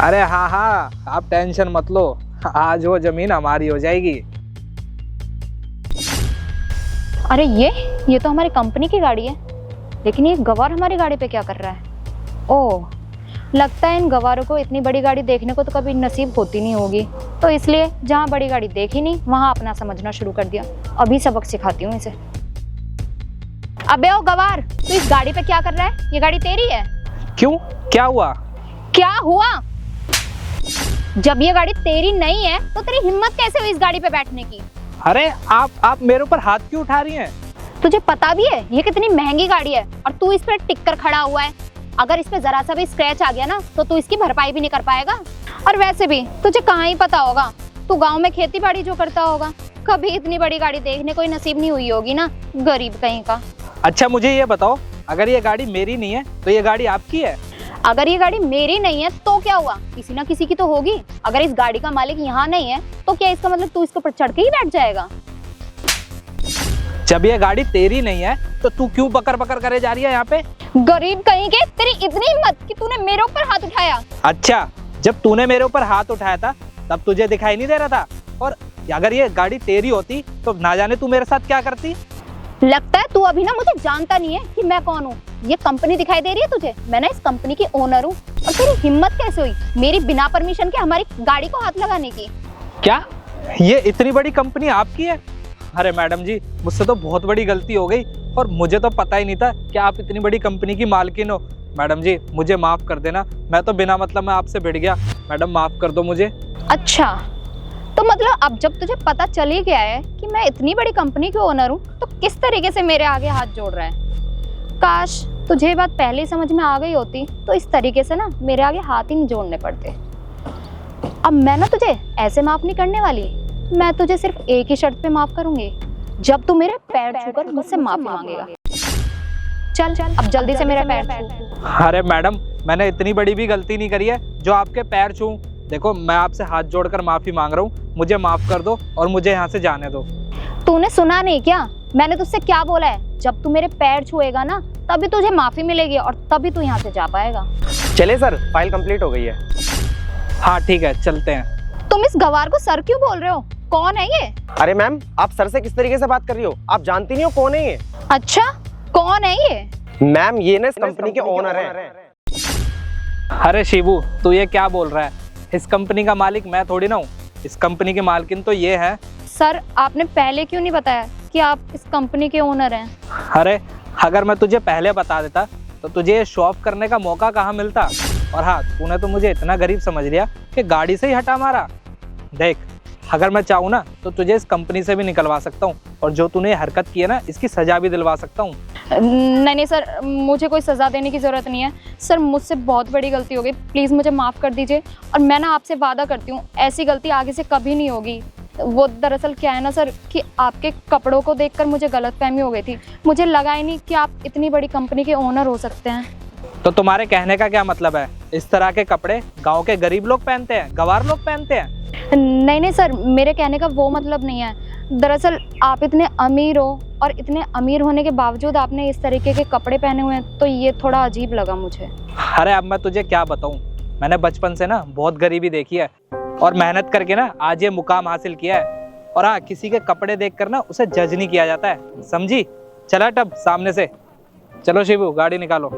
अरे हाँ हाँ, आप टेंशन मत लो, आज वो जमीन हमारी हो जाएगी। अरे ये तो हमारी कंपनी की गाड़ी है, लेकिन ये गवार हमारी गाड़ी पे क्या कर रहा है? ओह, लगता है इन गवारों को इतनी बड़ी गाड़ी देखने को तो कभी नसीब होती नहीं होगी, तो इसलिए जहाँ बड़ी गाड़ी देखी नहीं वहाँ अपना समझना शुरू कर दिया। अभी सबक सिखाती हूँ इसे। अबे ओ गवार, तू इस गाड़ी पे क्या कर रहा है? ये गाड़ी तेरी है। क्यों, क्या हुआ? क्या हुआ? जब ये गाड़ी तेरी नहीं है तो तेरी हिम्मत कैसे हुई इस गाड़ी पे बैठने की? अरे आप मेरे ऊपर हाथ क्यों उठा रही हैं? तुझे पता भी है ये कितनी महंगी गाड़ी है और तू इस पे टिक कर खड़ा हुआ है। अगर इस पे जरा सा भी स्क्रैच आ गया ना तो तू इसकी भरपाई भी नहीं कर पाएगा। और वैसे भी तुझे कहाँ ही पता होगा, तू गांव में खेती बाड़ी जो करता होगा, कभी इतनी बड़ी गाड़ी देखने कोई नसीब नहीं हुई होगी ना, गरीब कहीं का। अच्छा मुझे ये बताओ, अगर ये गाड़ी मेरी नहीं है तो ये गाड़ी आपकी है? अगर ये गाड़ी मेरी नहीं है तो क्या हुआ, किसी ना किसी की तो होगी। अगर इस गाड़ी का मालिक यहाँ नहीं है तो क्या इसका मतलब तू इसके ऊपर चढ़ के ही बैठ जाएगा? जब ये गाड़ी तेरी नहीं है तो तू क्यों पकड़ पकड़ करे जा रही है यहाँ पे? गरीब कहीं के, तेरी इतनी हिम्मत कि तूने मेरे ऊपर हाथ उठाया। अच्छा, जब तूने मेरे ऊपर हाथ उठाया था तब तुझे दिखाई नहीं दे रहा था? और अगर ये गाड़ी तेरी होती तो ना जाने तू मेरे साथ क्या करती। लगता है तू अभी ना मुझे जानता नहीं है कि मैं कौन हूँ। ये कंपनी दिखाई दे रही है तुझे? मैं ना इस कंपनी की ओनर हूँ। और तेरी हिम्मत कैसे हुई मेरी बिना परमिशन के हमारी गाड़ी को हाथ लगाने की? क्या ये इतनी बड़ी कंपनी आपकी है? अरे मैडम जी, मुझसे तो बहुत बड़ी गलती हो गई और मुझे तो पता ही नहीं था कि आप इतनी बड़ी कंपनी की मालकिन हो। मैडम जी मुझे माफ़ कर देना, मैं तो बिना मतलब में आपसे भिड़ गया। मैडम माफ़ कर दो मुझे। अच्छा, तो मतलब अब जब तुझे पता चल ही गया है कि मैं इतनी बड़ी कंपनी की ओनर हूँ तो किस तरीके से मेरे आगे हाथ जोड़ रहा है? काश तुझे ये बात पहले ही समझ में आ गई होती तो इस तरीके से ना मेरे आगे हाथ ही नहीं जोड़ने पड़ते। अब मैं ना तुझे ऐसे माफ नहीं करने वाली, मैं तुझे सिर्फ एक ही शर्त पे माफ करूंगी, जब तू मेरे पैर छूकर मुझसे माफी मांगेगा। चल चल अब जल्दी से मेरा पैर छू। अरे मैडम, मैंने इतनी बड़ी भी गलती नहीं करी है जो आपके पैर छूऊं। देखो मैं आपसे हाथ जोड़कर माफ़ी मांग रहा हूँ, मुझे माफ़ कर दो और मुझे यहाँ से जाने दो। तूने सुना नहीं क्या? मैंने तुझसे क्या बोला है? जब तू मेरे पैर छुएगा ना तभी तुझे माफी मिलेगी और तभी तू यहाँ से जा पाएगा। चले सर, फाइल कंप्लीट हो गई है। हाँ ठीक है, चलते हैं। तुम इस गवार को सर क्यों बोल रहे हो? कौन है ये? अरे मैम, आप सर से किस तरीके से बात कर रही हो? आप जानती नहीं हो कौन है ये? अच्छा, कौन है ये? मैम ये ना इस कंपनी के ओनर हैं। अरे शिबू, तू ये क्या बोल रहा है? इस कंपनी का मालिक मैं थोड़ी ना हूँ, इस कंपनी की मालकिन तो ये है। सर आपने पहले क्यों नहीं बताया कि आप इस कंपनी के ओनर हैं? अरे अगर मैं तुझे पहले बता देता तो तुझे ये शो ऑफ करने का मौका कहाँ मिलता। और हाँ, तूने तो मुझे इतना गरीब समझ लिया कि गाड़ी से ही हटा मारा। देख, अगर मैं चाहूँ ना तो तुझे इस कंपनी से भी निकलवा सकता हूँ और जो तूने हरकत की है ना इसकी सजा भी दिलवा सकता हूँ। नहीं सर, मुझे कोई सज़ा देने की ज़रूरत नहीं है। सर मुझसे बहुत बड़ी गलती हो गई, प्लीज़ मुझे माफ़ कर दीजिए। और मैं ना आपसे वादा करती हूँ ऐसी गलती आगे से कभी नहीं होगी। वो दरअसल क्या है ना सर कि आपके कपड़ों को देखकर मुझे गलतफहमी हो गई थी। मुझे लगा ही नहीं कि आप इतनी बड़ी कंपनी के ओनर हो सकते हैं। तो तुम्हारे कहने का क्या मतलब है? इस तरह के कपड़े गाँव के गरीब लोग पहनते हैं, गंवार लोग पहनते हैं? नहीं सर, मेरे कहने का वो मतलब नहीं है। दरअसल आप इतने अमीर हो और इतने अमीर होने के बावजूद आपने इस तरीके के कपड़े पहने हुए हैं तो ये थोड़ा अजीब लगा मुझे। अरे अब मैं तुझे क्या बताऊं, मैंने बचपन से ना बहुत गरीबी देखी है और मेहनत करके ना आज ये मुकाम हासिल किया है। और हाँ, किसी के कपड़े देखकर ना उसे जज नहीं किया जाता है, समझी? चला टब सामने से। चलो शिबू, गाड़ी निकालो।